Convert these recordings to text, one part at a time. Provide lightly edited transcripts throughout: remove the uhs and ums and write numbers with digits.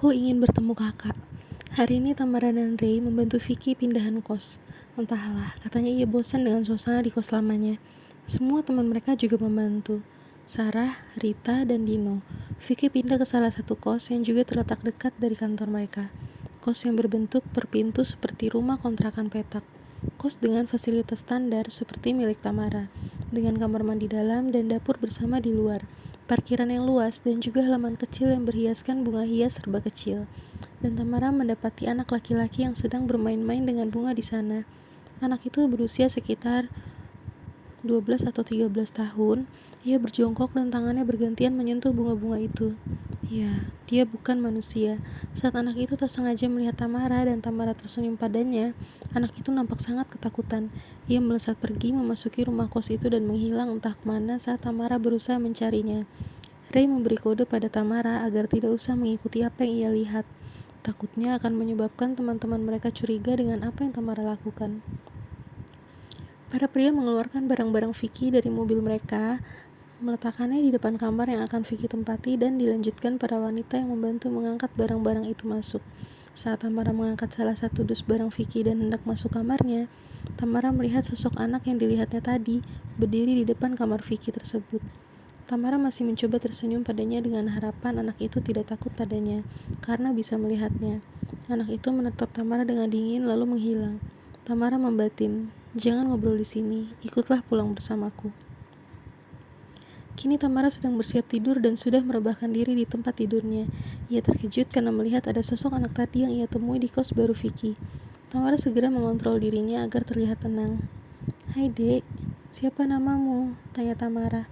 Aku ingin bertemu kakak. Hari ini Tamara dan Ray membantu Vicky pindahan kos. Entahlah, katanya ia bosan dengan suasana di kos lamanya. Semua teman mereka juga membantu. Sarah, Rita, dan Dino. Vicky pindah ke salah satu kos yang juga terletak dekat dari kantor mereka. Kos yang berbentuk per pintu seperti rumah kontrakan petak. Kos dengan fasilitas standar seperti milik Tamara, dengan kamar mandi dalam dan dapur bersama di luar. Parkiran yang luas dan juga halaman kecil yang berhiaskan bunga hias serba kecil. Dan Tamara mendapati anak laki-laki yang sedang bermain-main dengan bunga di sana. Anak itu berusia sekitar 12 atau 13 tahun. Ia berjongkok dan tangannya bergantian menyentuh bunga-bunga itu. Ya, dia bukan manusia. Saat anak itu tak sengaja melihat Tamara dan Tamara tersenyum padanya, anak itu nampak sangat ketakutan. Ia melesat pergi memasuki rumah kos itu dan menghilang entah kemana saat Tamara berusaha mencarinya. Ray memberi kode pada Tamara agar tidak usah mengikuti apa yang ia lihat. Takutnya akan menyebabkan teman-teman mereka curiga dengan apa yang Tamara lakukan. Para pria mengeluarkan barang-barang Vicky dari mobil mereka, meletakkannya di depan kamar yang akan Vicky tempati dan dilanjutkan para wanita yang membantu mengangkat barang-barang itu masuk. Saat Tamara mengangkat salah satu dus barang Vicky dan hendak masuk kamarnya, Tamara melihat sosok anak yang dilihatnya tadi berdiri di depan kamar Vicky tersebut. Tamara masih mencoba tersenyum padanya dengan harapan anak itu tidak takut padanya, karena bisa melihatnya. Anak itu menatap Tamara dengan dingin lalu menghilang. Tamara membatin, "Jangan ngobrol di sini, ikutlah pulang bersamaku." Kini Tamara sedang bersiap tidur dan sudah merebahkan diri di tempat tidurnya. Ia terkejut karena melihat ada sosok anak tadi yang ia temui di kos baru Vicky. Tamara segera mengontrol dirinya agar terlihat tenang. "Hai dek, siapa namamu?" tanya Tamara.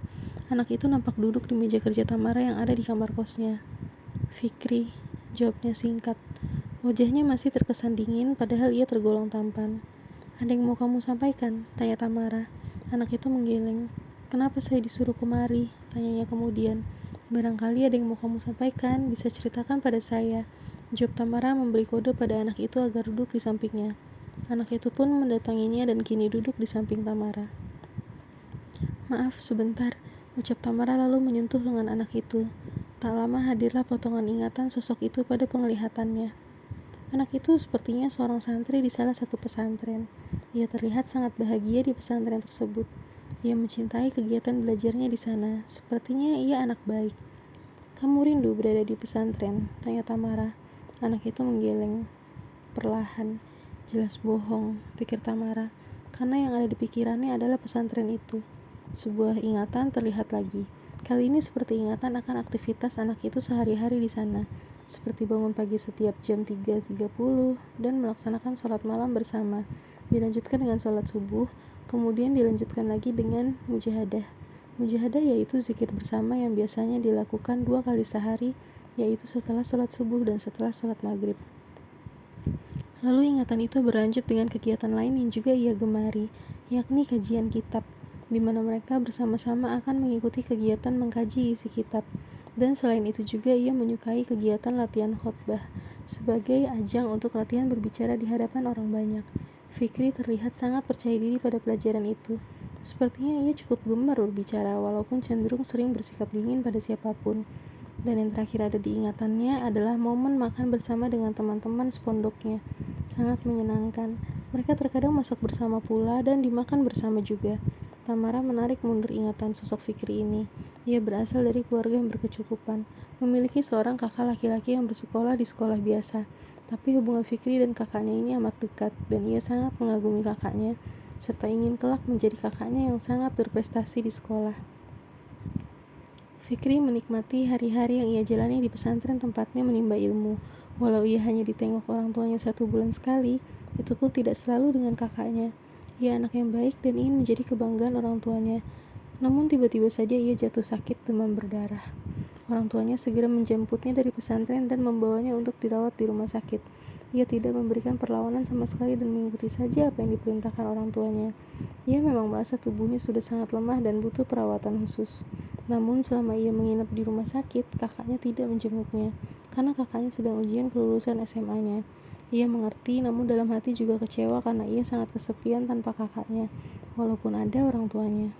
Anak itu nampak duduk di meja kerja Tamara yang ada di kamar kosnya. "Fikri," jawabnya singkat. Wajahnya masih terkesan dingin padahal ia tergolong tampan. "Ada yang mau kamu sampaikan?" tanya Tamara. Anak itu menggeleng. "Kenapa saya disuruh kemari?" tanyanya kemudian. "Barangkali ada yang mau kamu sampaikan, bisa ceritakan pada saya," jawab Tamara memberi kode pada anak itu agar duduk di sampingnya. Anak itu pun mendatanginya dan kini duduk di samping Tamara. "Maaf, sebentar," ucap Tamara lalu menyentuh lengan anak itu. Tak lama hadirlah potongan ingatan sosok itu pada penglihatannya. Anak itu sepertinya seorang santri di salah satu pesantren. Ia terlihat sangat bahagia di pesantren tersebut. Ia mencintai kegiatan belajarnya di sana. Sepertinya ia anak baik. "Kamu rindu berada di pesantren?" tanya Tamara. Anak itu menggeleng. Perlahan. Jelas bohong, pikir Tamara, karena yang ada di pikirannya adalah pesantren itu. Sebuah ingatan terlihat lagi. Kali ini seperti ingatan akan aktivitas anak itu sehari-hari di sana, seperti bangun pagi setiap jam 3.30 dan melaksanakan sholat malam bersama, dilanjutkan dengan sholat subuh, kemudian dilanjutkan lagi dengan mujahadah. Mujahadah yaitu zikir bersama yang biasanya dilakukan 2 kali sehari, yaitu setelah sholat subuh dan setelah sholat maghrib. Lalu ingatan itu berlanjut dengan kegiatan lain yang juga ia gemari, yakni kajian kitab, di mana mereka bersama-sama akan mengikuti kegiatan mengkaji isi kitab. Dan selain itu juga ia menyukai kegiatan latihan khotbah, sebagai ajang untuk latihan berbicara di hadapan orang banyak. Fikri terlihat sangat percaya diri pada pelajaran itu. Sepertinya ia cukup gemar berbicara walaupun cenderung sering bersikap dingin pada siapapun. Dan yang terakhir ada di ingatannya adalah momen makan bersama dengan teman-teman sepondoknya. Sangat menyenangkan. Mereka terkadang masak bersama pula dan dimakan bersama juga. Tamara menarik mundur ingatan sosok Fikri ini. Ia berasal dari keluarga yang berkecukupan, memiliki seorang kakak laki-laki yang bersekolah di sekolah biasa. Tapi hubungan Fikri dan kakaknya ini amat dekat, dan ia sangat mengagumi kakaknya, serta ingin kelak menjadi kakaknya yang sangat berprestasi di sekolah. Fikri menikmati hari-hari yang ia jalani di pesantren tempatnya menimba ilmu. Walau ia hanya ditengok orang tuanya 1 bulan sekali, itu pun tidak selalu dengan kakaknya. Ia anak yang baik dan ingin menjadi kebanggaan orang tuanya. Namun tiba-tiba saja ia jatuh sakit demam berdarah. Orang tuanya segera menjemputnya dari pesantren dan membawanya untuk dirawat di rumah sakit. Ia tidak memberikan perlawanan sama sekali dan mengikuti saja apa yang diperintahkan orang tuanya. Ia memang merasa tubuhnya sudah sangat lemah dan butuh perawatan khusus. Namun selama ia menginap di rumah sakit, kakaknya tidak menjenguknya, karena kakaknya sedang ujian kelulusan SMA-nya. Ia mengerti, namun dalam hati juga kecewa karena ia sangat kesepian tanpa kakaknya, walaupun ada orang tuanya.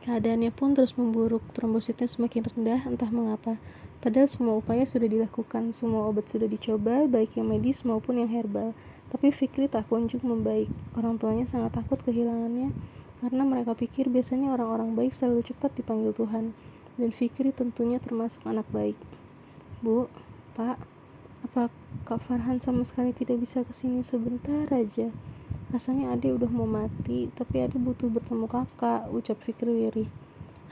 Keadaannya pun terus memburuk, trombositnya semakin rendah, entah mengapa. Padahal semua upaya sudah dilakukan, semua obat sudah dicoba, baik yang medis maupun yang herbal. Tapi Fikri tak kunjung membaik. Orang tuanya sangat takut kehilangannya, karena mereka pikir biasanya orang-orang baik selalu cepat dipanggil Tuhan. Dan Fikri tentunya termasuk anak baik. Bu, Pak, apa Kak Farhan sama sekali tidak bisa kesini sebentar aja? Rasanya adik udah mau mati, tapi adik butuh bertemu kakak, ucap Fikri lirih.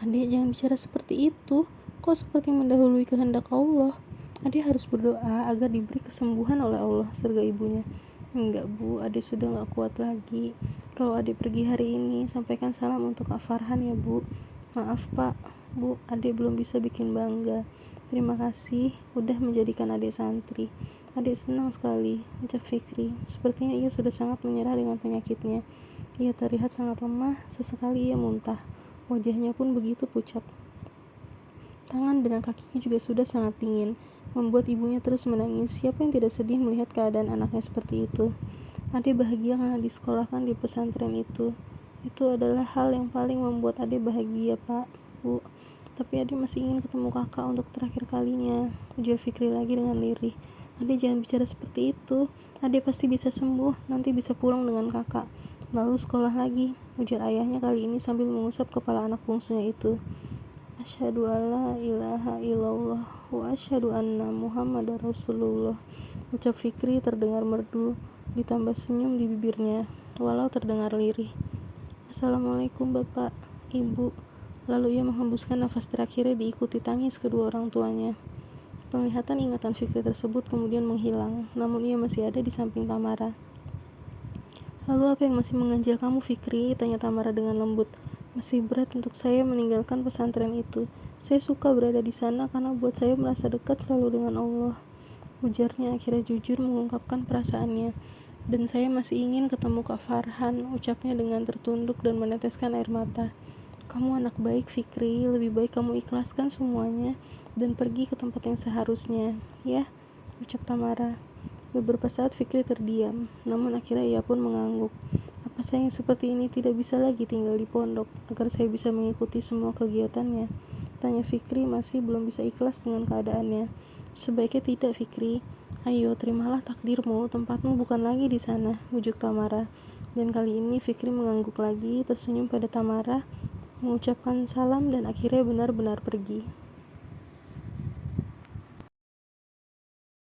Adik jangan bicara seperti itu. Kok seperti mendahului kehendak Allah? Adik harus berdoa agar diberi kesembuhan oleh Allah, serga ibunya. Enggak bu, adik sudah gak kuat lagi. Kalau adik pergi hari ini, sampaikan salam untuk Kak Farhan ya bu. Maaf pak, bu, adik belum bisa bikin bangga. Terima kasih udah menjadikan adik santri. Adik senang sekali, ucap Fikri. Sepertinya ia sudah sangat menyerah dengan penyakitnya. Ia terlihat sangat lemah, sesekali ia muntah. Wajahnya pun begitu pucat. Tangan dan kakinya juga sudah sangat dingin, membuat ibunya terus menangis. Siapa yang tidak sedih melihat keadaan anaknya seperti itu? Ade bahagia karena disekolahkan di pesantren itu. Itu adalah hal yang paling membuat Ade bahagia, Pak, Bu. Tapi Ade masih ingin ketemu kakak untuk terakhir kalinya, ujar Fikri lagi dengan lirih. Ade jangan bicara seperti itu. Ade pasti bisa sembuh, nanti bisa pulang dengan kakak. Lalu sekolah lagi, ujar ayahnya kali ini sambil mengusap kepala anak bungsunya itu. Asyhadu alla ilaha illallah wa asyhadu anna Muhammadar Rasulullah, ucap Fikri terdengar merdu, ditambah senyum di bibirnya, walau terdengar lirih. Assalamualaikum Bapak, Ibu. Lalu ia menghembuskan nafas terakhirnya diikuti tangis kedua orang tuanya. Penglihatan ingatan Fikri tersebut kemudian menghilang, namun ia masih ada di samping Tamara. Lalu apa yang masih mengganjal kamu Fikri? Tanya Tamara dengan lembut. Masih berat untuk saya meninggalkan pesantren itu. Saya suka berada di sana karena buat saya merasa dekat selalu dengan Allah. Ujarnya akhirnya jujur mengungkapkan perasaannya. Dan saya masih ingin ketemu Kak Farhan, ucapnya dengan tertunduk dan meneteskan air mata. Kamu anak baik Fikri, lebih baik kamu ikhlaskan semuanya dan pergi ke tempat yang seharusnya, ya, ucap Tamara. Beberapa saat Fikri terdiam, namun akhirnya ia pun mengangguk. Apa saya yang seperti ini tidak bisa lagi tinggal di pondok, agar saya bisa mengikuti semua kegiatannya? Tanya Fikri masih belum bisa ikhlas dengan keadaannya. Sebaiknya tidak Fikri. Ayo, terimalah takdirmu, tempatmu bukan lagi di sana, ujuk Tamara. Dan kali ini Fikri mengangguk lagi, tersenyum pada Tamara, mengucapkan salam dan akhirnya benar-benar pergi.